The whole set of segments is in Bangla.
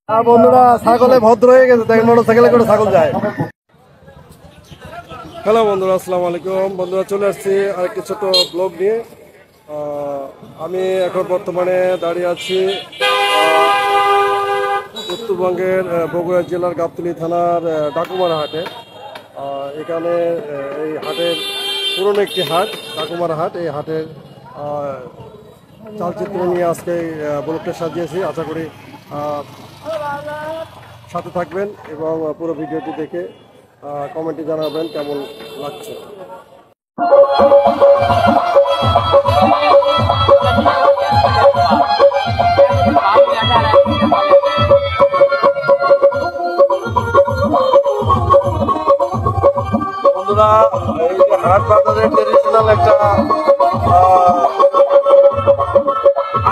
বন্ধুরা ছাগলে ভদ্র হয়ে গেছে, দেখেন মোটরসাইকেলে করে ছাগল যায়। হ্যালো বন্ধুরা, আসসালামু আলাইকুম। বন্ধুরা চলে আসছি আরেকটি ছোট ব্লগ নিয়ে। আমি এখন বর্তমানে দাঁড়িয়ে আছি উত্তরবঙ্গের বগুড়া জেলার গাবতলী থানার ডাকুমারা হাটে। এখানে এই হাটের পুরনো একটি হাট, ডাকুমারা হাট। এই হাটের চালচিত্র নিয়ে আজকে ব্লগটা সাজিয়েছি। আশা করি সাথে থাকবেন এবং পুরো ভিডিওটি দেখে কমেন্টে জানাবেন কেমন লাগছে। বন্ধুরা, এই যে হাট বাজারের ট্রেডিশনাল একটা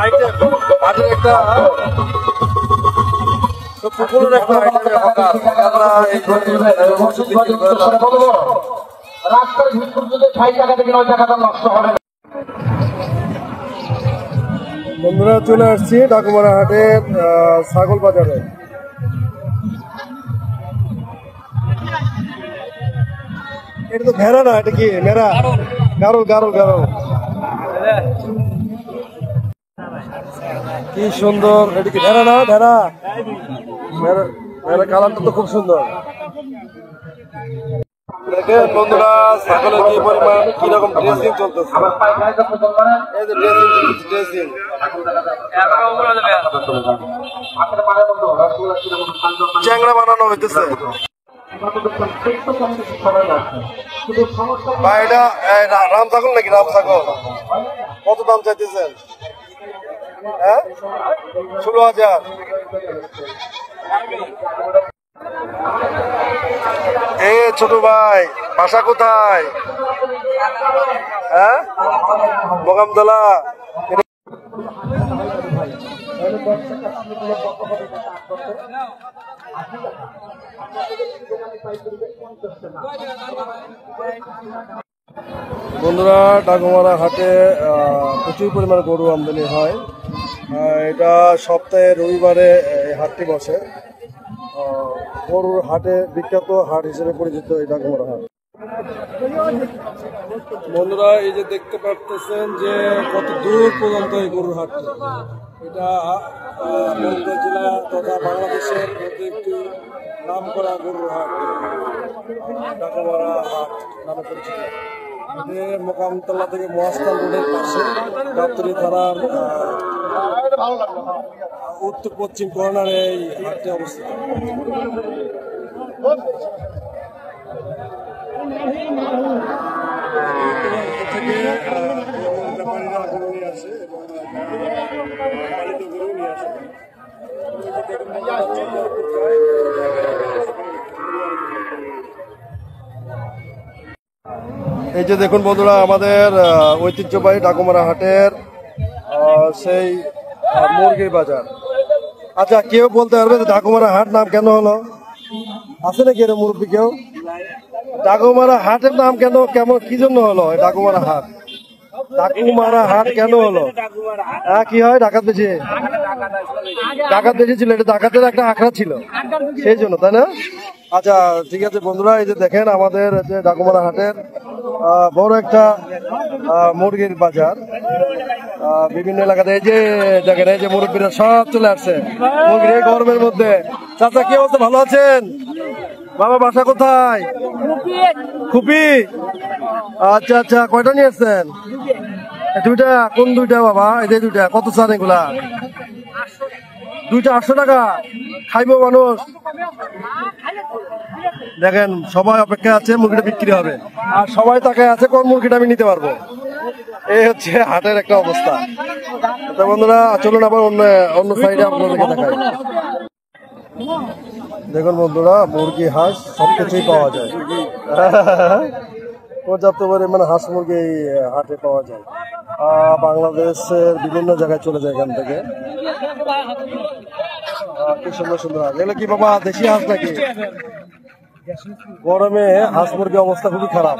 আইটেম, হাটের একটা পুকুরের একটা আইটেমের হকার। রাস্তার ভিতর যদি ৬০ টাকা থেকে ৯ টাকা দাম নষ্ট হবে। বন্ধুরা চলে আসছি ডাকুমারা হাটের ছাগল বাজারে। এটা তো ভেড়া না, এটা কি মেরা? গারল গারল গারল। কি সুন্দর! এটা কি ভেড়া না? ভেড়া ভেড়া কালারটা তো খুব সুন্দর। দেখেন বন্ধুরা, ছাগলের কি পরিমাণ, কিরকম ড্রেসিং চলতেছে। এই যে ড্রেসিং চ্যাংড়া বানানো হইতেছে। এটা রাম ছাগল নাকি? রাম ছাগল কত দাম চাইতেছেন? হ্যাঁ, ১৬,০০০। এই ছোট ভাই, বাসা কোথায়? হ্যাঁ, বগামতলা। বন্ধুরা, ডাকুমারা হাটে প্রচুর পরিমাণে গরু আমদানি হয়। এটা সপ্তাহে রবিবারে এই হাটটি বসে। গরুর হাটে বিখ্যাত হাট হিসেবে পরিচিত এই ডাকুমারা হাট। বন্ধুরা, এই যে দেখতে পাচ্ছেন যে কত দূর পর্যন্ত এই গরুর হাটটি। এটা বগুড়া জেলা তথা বাংলাদেশের মধ্যে একটি নাম করা গরুর হাট, ডাকুমারা হাট নামে পরিচিত। মোকামতলা থেকে মহাস্থান রোডের পাশে গাবতলী থানার উত্তর পশ্চিম কর্নারে এই হাটটি অবস্থিত। ব্যাপারীরা গরু নিয়ে আসে এবং পালিত গরু নিয়ে আসে। এই যে দেখুন বন্ধুরা, আমাদের ঐতিহ্যবাহী ডাকুমারা হাটের সেই মুরগির বাজার। আচ্ছা, কেউ বলতে পারবে ডাকুমারা হাট নাম কেন হলো? আছে নাকি এর মুরব্বী কেউ? ডাকুমারা হাটের নাম কেন, কেমন, কি জন্য হলো ডাকুমারা হাট? ডাকুমারা হাট কেন হলো? হ্যাঁ, কি হয়? ডাকাত বেশি, ডাকাত বেশি ছিল, এটা ডাকাতের একটা আখড়া ছিল, সেই জন্য, তাই না? আচ্ছা ঠিক আছে বন্ধুরা, এই যে দেখেন আমাদের যে ডাকুমারা হাটের বড় একটা মুরগির বাজার। বিভিন্ন এলাকাতে এই যে দেখেন, এই যে মুরব্বীরা সব চলে আসছে মুরগির এই গরমের মধ্যে। চাচা কি অবস্থা, ভালো আছেন? বাবা বাসা কোথায়? খুপি। আচ্ছা আচ্ছা, কয়টা নিয়ে আসছেন? দুইটা। কোন দুইটা বাবা? এই যে দুইটা। কত চান এগুলা? দুইটা 800 টাকা। খাইবো মানুষ? দেখেন সবাই অপেক্ষা আছে, মুরগিটা বিক্রি হবে আর সবাই তাকায় আছে কোন মুরগিটা আমি নিতে পারবো। এই হচ্ছে হাটের একটা অবস্থা। তো বন্ধুরা চলুন আবার অন্য সাইডে আপনাদেরকে দেখাই। দেখুন বন্ধুরা, মুরগি, হাঁস সবকিছুই পাওয়া যায়। পর্যাপ্ত পরিমাণে হাঁস মুরগি এই হাটে পাওয়া যায়। বাংলাদেশের বিভিন্ন জায়গায় চলে যায় এখান থেকে। কি সুন্দর সুন্দর হাঁস। এগুলো কি বাবা দেশি হাঁস নাকি? গরমে হাঁস মুরগি অবস্থা খুবই খারাপ।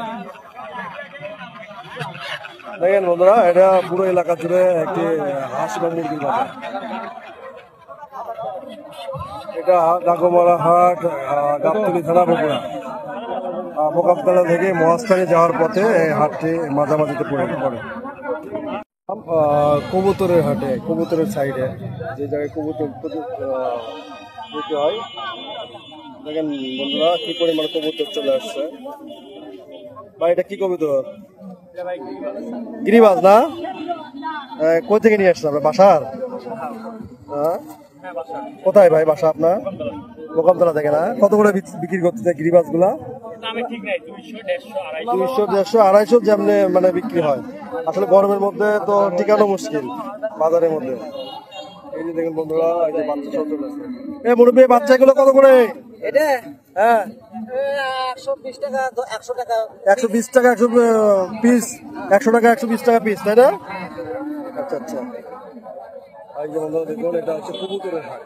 দেখেন বন্ধুরা, এটা পুরো এলাকা জুড়ে একটি হাঁস এবং মুরগির বাজার। এটা ডাকুমারা হাট, গাবতলী থানা, বগুড়া। মোকামতলা থেকে মহাস্থানে যাওয়ার পথে এই হাটটি মাঝামাঝিতে পড়ে। কবুতরের হাটে, কবুতরের সাইডে যে জায়গায় কবুতর বিক্রি হয়, দেখেন বন্ধুরা কি পরিমাণ কবুতর চলে আসছে। ভাই এটা কি কবুতর? গিরিবাজ না? কোথা থেকে নিয়ে আসছেন আপনার? বাসার? কোথায় ভাই বাসা আপনার? মোকামতলা থেকে না? কত করে বিক্রি করতে গিরিবাজ গুলা? 200, 150, 250 যেমনি মানে বিক্রি হয়। আসলে গরমের মধ্যে তো টিকানো মুশকিল বাজারের মধ্যে। এই যে দেখেন বন্ধুরা, এই যে বাচ্চা সব চলে আসছে। মুরব্বী বাচ্চাগুলো কত করে? হ্যাঁ 120 টাকা, 100 টাকা, 120 টাকা 100 পিস, 100 টাকা 120 টাকা পিস, তাই না? আচ্ছা আচ্ছা। এই যে বন্ধুরা দেখুন, এটা হচ্ছে কবুতরের হাট।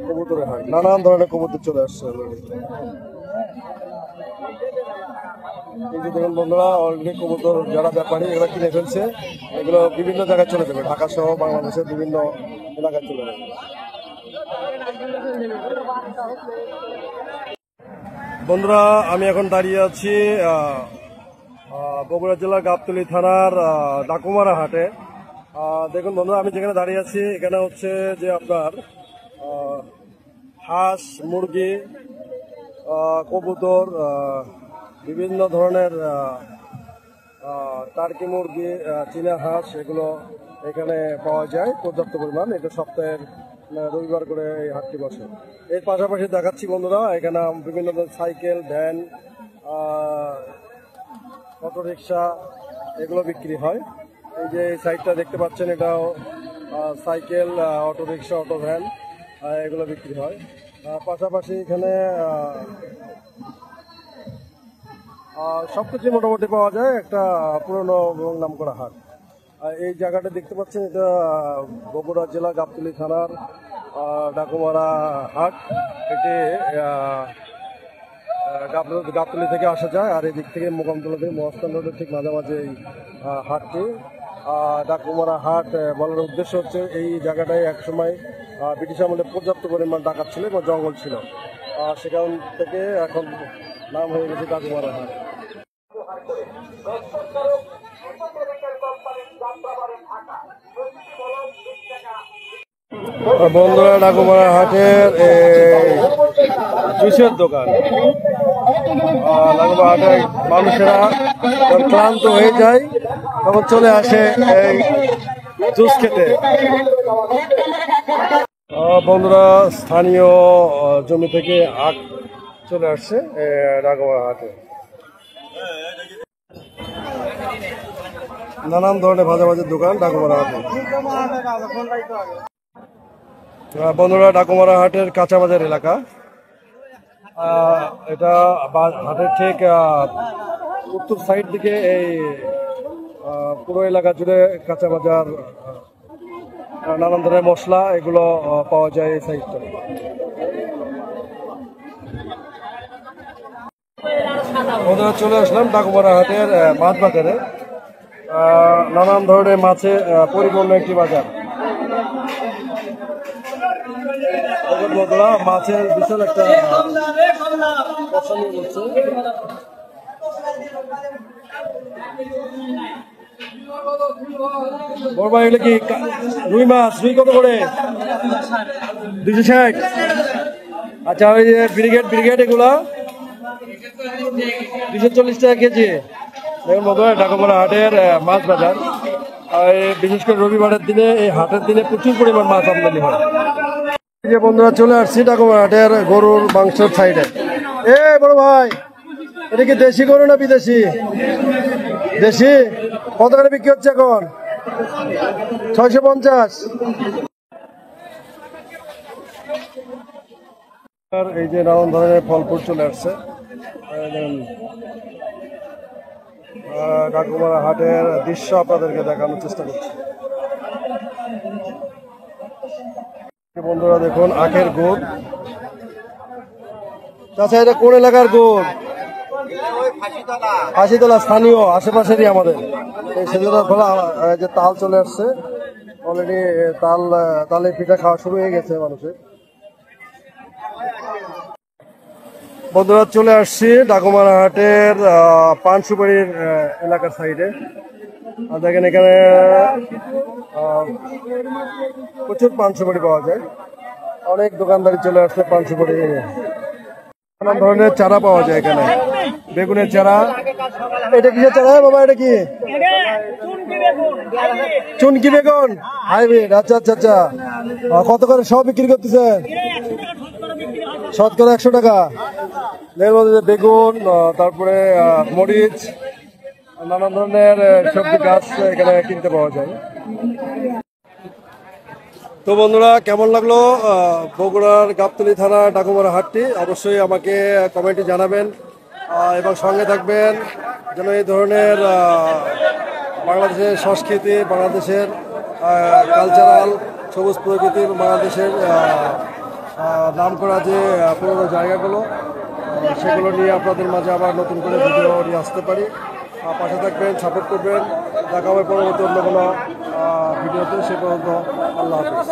কবুতরের হাট, নানান ধরনের কবুতর চলে আসছে। এই যে দেখুন বন্ধুরা, অলরেডি কবুতর যারা ব্যাপারী এগুলো কিনে ফেলছে, এগুলো বিভিন্ন জায়গায় চলে যাবে, ঢাকা সহ বাংলাদেশের বিভিন্ন এলাকায় চলে যাবে। বন্ধুরা আমি এখন দাঁড়িয়ে আছি বগুড়া জেলার গাবতলী থানার ডাকুমারা হাটে। দেখুন বন্ধুরা, আমি যেখানে দাঁড়িয়ে আছি এখানে হচ্ছে যে আপনার হাঁস, মুরগি, কবুতর, বিভিন্ন ধরনের টার্কি মুরগি, চীনা হাঁস, এগুলো এখানে পাওয়া যায় পর্যাপ্ত পরিমাণ। এটা সপ্তাহের রবিবার করে এই হাটটি বসে। এর পাশাপাশি দেখাচ্ছি বন্ধুরা, এখানে বিভিন্ন ধরনের সাইকেল, ভ্যান, অটোরিকশা এগুলো বিক্রি হয়। এই যে এই সাইডটা দেখতে পাচ্ছেন, এটাও সাইকেল, অটোরিকশা, অটো ভ্যান এগুলো বিক্রি হয়। পাশাপাশি এখানে সবকিছু মোটামুটি পাওয়া যায়, একটা পুরনো এবং নামকরা হাট। এই জায়গাটা দেখতে পাচ্ছেন, এটা বগুড়া জেলা গাবতলী থানার ডাকুমারা হাট। এটি গাবতলী থেকে আসা যায়, আর এদিক থেকে মোকামতলা থেকে মহাস্থান রোডের ঠিক মাঝামাঝি এই হাটটি। ডাকুমারা হাট বলার উদ্দেশ্য হচ্ছে, এই জায়গাটায় একসময় ব্রিটিশ আমলে পর্যাপ্ত পরিমাণ ডাকাত ছিল এবং জঙ্গল ছিল, সেখান থেকে এখন নাম হয়ে গেছে ডাকুমারা হাট। বন্ধুরা ডাকুমারা হাটের জুসের দোকান। ডাকুমারা হাটে মানুষেরা ক্লান্ত হয়ে যায়, তখন চলে আসে এই জুস খেতে। বন্ধুরা স্থানীয় জমি থেকে আখ চলে আসছে ডাকুমারা হাটে। নানান ধরনের ভাজা ভাজির দোকান ডাকুমারা হাটে। বন্ধুরা ডাকুমারা হাটের কাঁচা বাজার এলাকা, এটা হাটের ঠিক উত্তর সাইড দিকে এই পুরো এলাকা জুড়ে কাঁচা বাজার, নানান ধরনের মশলা এগুলো পাওয়া যায় এই সাইডটা। বন্ধুরা চলে আসলাম ডাকুমারা হাটের মাছ বাজারে। নানান ধরনের মাছে পরিপূর্ণ একটি বাজার। বন্ধুরা মাছের বিশাল একটা পছন্দ করছে। বড় ভাই এগুলো কি রুই মাছ? রুই কত করে? 260। আচ্ছা ওই যে ব্রিগেড এগুলা 240 টাকা কেজি। দেখুন বন্ধুরা ডাকুমারা হাটের মাছ বাজার, বিশেষ করে রবিবারের দিনে এই হাটের দিনে প্রচুর পরিমাণ মাছ আমদানি হয়। যে বন্ধুরা চলে আসছি ডাকুমারা হাটের গরুর মাংসের সাইডে। বড় ভাই এটা কি দেশি গরু না বিদেশি? দেশি। কত করে বিক্রি হচ্ছে এখন? 650। এই যে নানান ধরনের ফল ফুল চলে আসছে। ডাকুমারা হাটের দৃশ্য আপনাদেরকে দেখানোর চেষ্টা করছি। বন্ধুরা দেখুন আখের গুড়। আচ্ছা এটা কোন এলাকার গুড়? ফাঁসিতলা স্থানীয় আশেপাশেরই আমাদের এই সেজদার খোলা যে তাল চলে আসছে অলরেডি তালে পিঠা খাওয়া শুরু হয়ে গেছে মানুষের। বন্ধুরা চলে আসছি ডাকুমারা হাটের পান সুপারির এলাকার সাইডে। আর দেখেন এখানে প্রচুর পান সুপারি পাওয়া যায়, অনেক দোকানদারি চলে আসছে পান সুপারি। নানান ধরনের চারা পাওয়া যায় এখানে, বেগুনের চারা। এটা কিসের চারা বাবা? এটা কি চুনকি বেগুন হাইব্রিড? আচ্ছা আচ্ছা আচ্ছা। কত করে সব বিক্রি করতেছেন? শতকরা 100 টাকা। এর মধ্যে বেগুন, তারপরে মরিচ, নানান ধরনের সবজি গাছ এখানে কিনতে পাওয়া যায়। তো বন্ধুরা কেমন লাগলো বগুড়ার গাবতলী থানা ডাকুমারা হাটটি? অবশ্যই আমাকে কমেন্টে জানাবেন এবং সঙ্গে থাকবেন যেন এই ধরনের বাংলাদেশের সংস্কৃতি, বাংলাদেশের কালচারাল, সবুজ প্রকৃতির, বাংলাদেশের নাম করা যে পুরোনো জায়গাগুলো সেগুলো নিয়ে আপনাদের মাঝে আবার নতুন করে ভিডিও নিয়ে আসতে পারি। পাশে থাকবেন, সাপোর্ট করবেন। দেখা হবে পরবর্তী অন্য কোনো ভিডিওতে। সে পর্যন্ত আল্লাহ হাফিজ।